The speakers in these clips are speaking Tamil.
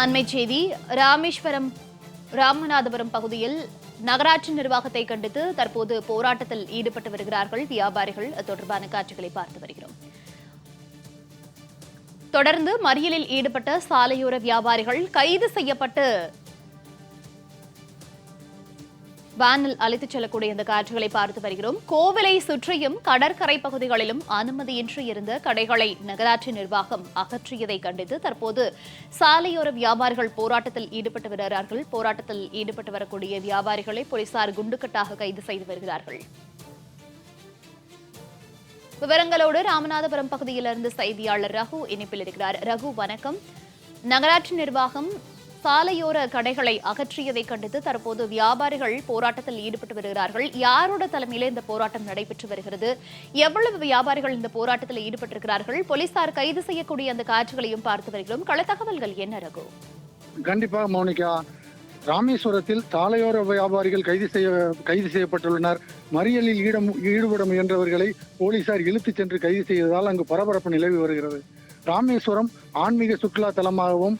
அண்மை செய்தி ராமநாதபுரம் பகுதியில் நகராட்சி நிர்வாகத்தை கண்டித்து தற்போது போராட்டத்தில் ஈடுபட்டு வருகிறார்கள் வியாபாரிகள். தொடர்பான காட்சிகளை பார்த்து வருகிறோம். தொடர்ந்து மறியலில் ஈடுபட்ட சாலையோர வியாபாரிகள் கைது செய்யப்பட்டு வேனில் அழைத்துச் செல்லக்கூடிய இந்த காட்சிகளை பார்த்து வருகிறோம். கோவிலை சுற்றியும் கடற்கரை பகுதிகளிலும் அனுமதியின்றி இருந்த கடைகளை நகராட்சி நிர்வாகம் அகற்றியதை கண்டித்து தற்போது சாலையோர வியாபாரிகள் போராட்டத்தில் ஈடுபட்டு வருகிறார்கள். போராட்டத்தில் ஈடுபட்டு வரக்கூடிய வியாபாரிகளை போலீசார் குண்டுக்கட்டாக கைது செய்து வருகிறார்கள். விவரங்களோடு ராமநாதபுரம் பகுதியிலிருந்து செய்தியாளர் ரகு இணைப்பில் இருக்கிறார். ரகு, வணக்கம். நகராட்சி நிர்வாகம் சாலையோர கடைகளை அகற்றியதை கண்டித்து தற்போது வியாபாரிகள் போராட்டத்தில் ஈடுபட்டு வருகிறார்கள். யாரோட தலைமையில இந்த போராட்டம் நடைபெற்று வருகிறது? எவ்வளவு வியாபாரிகள் இந்த போராட்டத்தில் ஈடுபட்டிருக்கிறார்கள்? போலீசார் கைது செய்யக்கூடிய அந்த காட்சிகளையும் பார்த்து வருகிறோம். கள தகவல்கள் என்ன ரகு? கண்டிப்பாக மௌனிகா, ராமேஸ்வரத்தில் சாலையோர வியாபாரிகள் கைது செய்யப்பட்டுள்ளனர். மறியலில் ஈடுபட முயன்றவர்களை போலீசார் இழுத்துச் சென்று கைது செய்ததால் அங்கு பரபரப்பு நிலவி வருகிறது. ராமேஸ்வரம் ஆன்மீக சுற்றுலா தலமாகவும்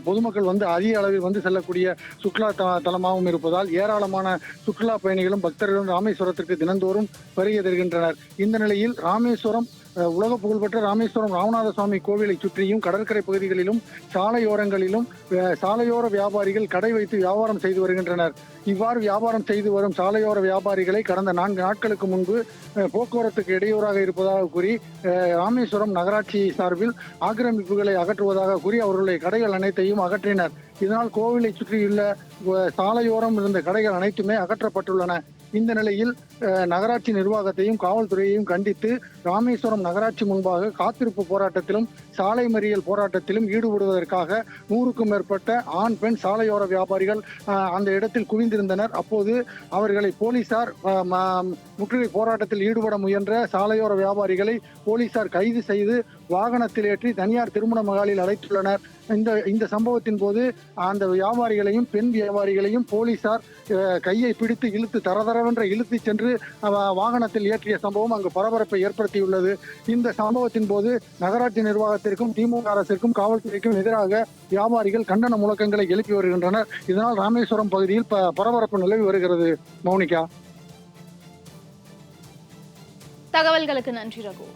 பொதுமக்கள் அதிக அளவில் செல்லக்கூடிய சுற்றுலா தலமாகவும் இருப்பதால் ஏராளமான சுற்றுலா பயணிகளும் பக்தர்களும் ராமேஸ்வரத்திற்கு தினந்தோறும் வருகை தருகின்றனர். இந்த நிலையில் ராமேஸ்வரம் உலக புகழ்பெற்ற ராமேஸ்வரம் ராமநாத சுவாமி கோவிலை சுற்றியும் கடற்கரை பகுதிகளிலும் சாலையோரங்களிலும் சாலையோர வியாபாரிகள் கடை வைத்து வியாபாரம் செய்து வருகின்றனர். இவ்வாறு வியாபாரம் செய்து வரும் சாலையோர வியாபாரிகளை கடந்த 4 நாட்களுக்கு முன்பு போக்குவரத்துக்கு இடையூறாக இருப்பதாக கூறி ராமேஸ்வரம் நகராட்சி சார்பில் ஆக்கிரமிப்புகளை அகற்றுவதாக கூறி அவர்களுடைய கடைகள் அனைத்தையும் அகற்றினர். இதனால் கோவிலை சுற்றியுள்ள சாலையோரம் இருந்த கடைகள் அனைத்துமே அகற்றப்பட்டுள்ளன. இந்த நிலையில் நகராட்சி நிர்வாகத்தையும் காவல்துறையையும் கண்டித்து ராமேஸ்வரம் நகராட்சி முன்பாக காத்திருப்பு போராட்டத்திலும் சாலை மறியல் போராட்டத்திலும் ஈடுபடுவதற்காக 100க்கும் மேற்பட்ட ஆண் பெண் சாலையோர வியாபாரிகள் அந்த இடத்தில் குவிந்திருந்தனர். அப்போது அவர்களை போலீசார் முற்றுகை போராட்டத்தில் ஈடுபட முயன்ற சாலையோர வியாபாரிகளை போலீசார் கைது செய்து வாகனத்தில் ஏற்றி தனியார் திருமண மகாலில் அழைத்துள்ளனர். இந்த சம்பவத்தின் போது அந்த வியாபாரிகளையும் பெண் வியாபாரிகளையும் போலீசார் கையை பிடித்து இழுத்து தரதரவென்ற இழுத்து சென்று வாகனத்தில் ஏற்றிய சம்பவம் அங்கு பரபரப்பை ஏற்படுத்தியுள்ளது. இந்த சம்பவத்தின் போது நகராட்சி நிர்வாகத்திற்கும் திமுக அரசிற்கும் காவல்துறைக்கும் எதிராக வியாபாரிகள் கண்டன முழக்கங்களை எழுப்பி வருகின்றனர். இதனால் ராமேஸ்வரம் பகுதியில் பரபரப்பு நிலவி வருகிறது. மௌனிகா, தகவல்களுக்கு நன்றி ரகு.